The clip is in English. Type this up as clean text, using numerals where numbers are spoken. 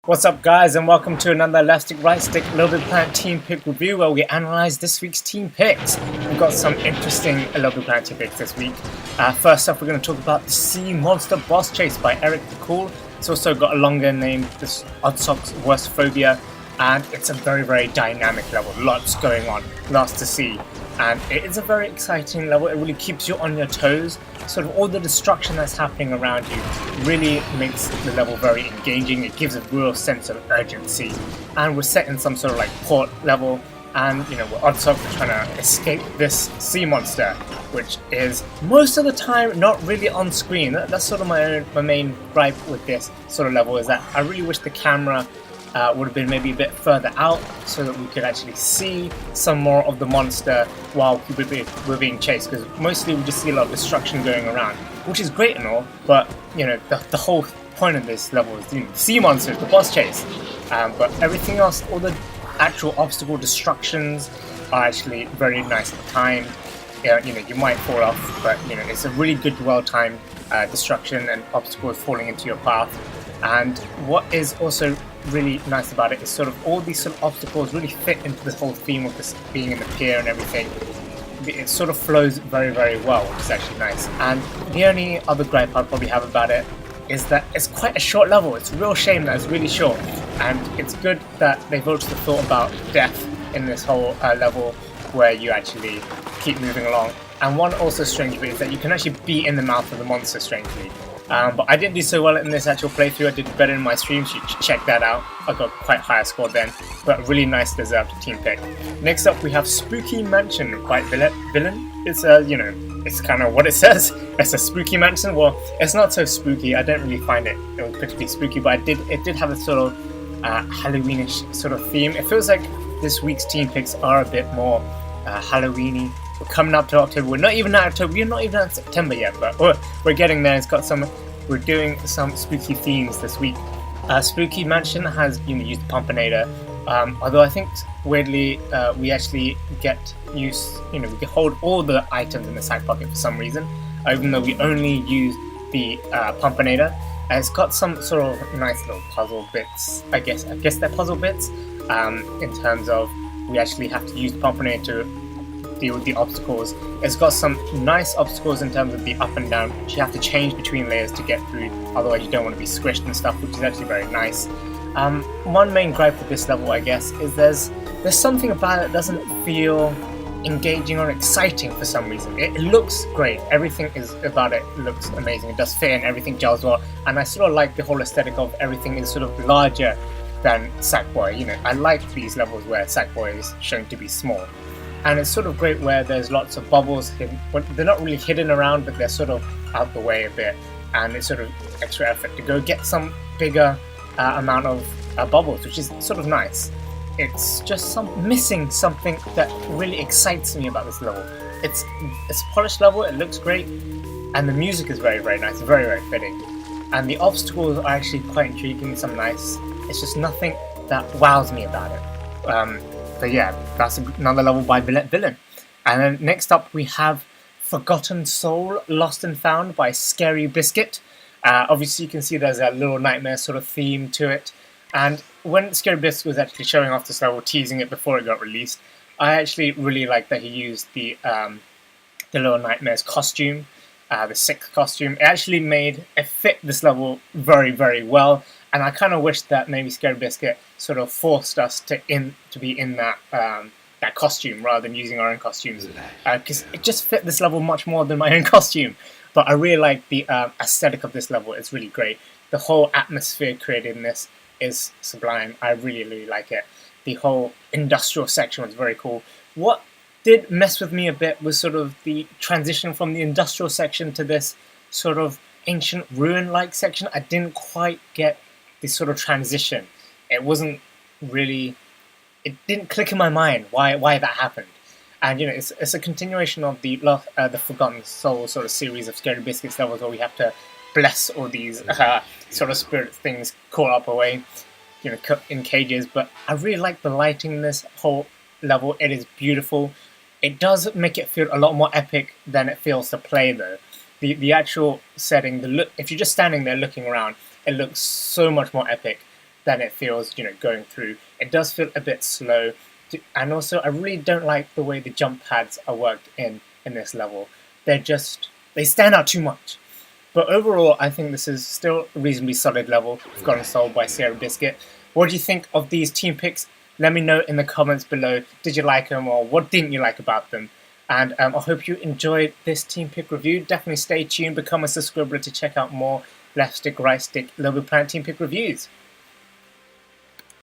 What's up guys, and welcome to another LSTickrightstick LittleBigPlanet team pick review where we analyse this week's team picks. We've got some interesting LittleBigPlanet team picks this week. First up, we're going to talk about the Sea Monster Boss Chase by Eric the Cool. It's also got a longer name, this Oddsock's Worst Phobia, and it's a very dynamic level. Lots going on, lots to see, and it is a very exciting level. It really keeps you on your toes. Sort of all the destruction that's happening around you really makes the level very engaging. It gives a real sense of urgency, and we're set in some sort of like port level, and you know, we're Oddsock trying to escape this sea monster, which is most of the time not really on screen. That's sort of my main gripe with this sort of level, is that I really wish the camera would have been maybe a bit further out so that we could actually see some more of the monster while we're being chased, because mostly we just see a lot of destruction going around, which is great and all, but you know, the whole point of this level is, you know, sea monsters, the boss chase, but everything else, all the actual obstacle destructions are actually very nicely timed. You know, you might fall off, but you know, it's a really good, well-timed destruction and obstacles falling into your path. And what is also really nice about it is sort of all these sort of obstacles really fit into this whole theme of this being in the pier and everything. It sort of flows very well, which is actually nice. And the only other gripe I'd probably have about it is that it's quite a short level. It's a real shame that it's really short, and it's good that they've also thought about death in this whole level, where you actually keep moving along. And one also strange bit is that you can actually be in the mouth of the monster, strangely. But I didn't do so well in this actual playthrough. I did better in my stream, so you should check that out. I got quite higher score then, but really nice deserved team pick. Next up we have Spooky Mansion by VilletteVillain. It's you know, it's kind of what it says. It's a spooky mansion. Well, it's not so spooky. I don't really find it particularly spooky, but it did have a sort of Halloweenish sort of theme. It feels like this week's team picks are a bit more Halloweeny. We're coming up to October. We're not even at October. We're not even at September yet, but we're getting there. It's got some. We're doing some spooky themes this week. Spooky Mansion has, you know, used Pumpinator, although I think weirdly we actually get used. You know, we can hold all the items in the side pocket for some reason, even though we only use the Pumpinator. It's got some sort of nice little puzzle bits. I guess they're puzzle bits. In terms of we actually have to use the Pumpinator to deal with the obstacles. It's got some nice obstacles in terms of the up and down, which you have to change between layers to get through, otherwise you don't want to be squished and stuff, which is actually very nice. One main gripe with this level, I guess, is there's something about it that doesn't feel engaging or exciting for some reason. It looks great, everything is about it looks amazing, it does fit and everything gels well, and I sort of like the whole aesthetic of everything is sort of larger than Sackboy. You know, I like these levels where Sackboy is shown to be small. And it's sort of great where there's lots of bubbles hidden. They're not really hidden around, but they're sort of out the way a bit, and it's sort of extra effort to go get some bigger amount of bubbles, which is sort of nice. It's just missing something that really excites me about this level. It's a polished level, it looks great, and the music is very nice, very fitting. And the obstacles are actually quite intriguing, some nice. It's just nothing that wows me about it. But yeah, that's another level by VilletteVillain. And then next up we have Forgotten Soul, Lost and Found by SCARYBISCUIT. Obviously you can see there's a little nightmare sort of theme to it. And when SCARYBISCUIT was actually showing off this level, teasing it before it got released, I actually really liked that he used the Little Nightmares costume, the 6th costume. It actually fit this level very well. And I kind of wish that maybe SCARYBISCUIT sort of forced us to be in that that costume rather than using our own costumes, because it just fit this level much more than my own costume. But I really like the aesthetic of this level. It's really great. The whole atmosphere created in this is sublime. I really like it. The whole industrial section was very cool. What did mess with me a bit was sort of the transition from the industrial section to this sort of ancient ruin-like section. I didn't quite get this sort of transition. It wasn't really, it didn't click in my mind why that happened. And you know, it's a continuation of the Forgotten Soul sort of series of SCARYBISCUIT's levels, where we have to bless all these sort of spirit things caught up away, you know, in cages. But I really like the lighting in this whole level. It is beautiful. It does make it feel a lot more epic than it feels to play though. The actual setting, if you're just standing there looking around, it looks so much more epic than it feels, going through. It does feel a bit slow, and also I really don't like the way the jump pads are worked in this level. They stand out too much. But overall, I think this is still a reasonably solid level. I've gotten sold by SCARYBISCUIT. What do you think of these team picks? Let me know in the comments below. Did you like them, or what didn't you like about them? And I hope you enjoyed this team pick review. Definitely stay tuned, become a subscriber to check out more Left Stick, Right Stick, LittleBigPlanet team pick reviews.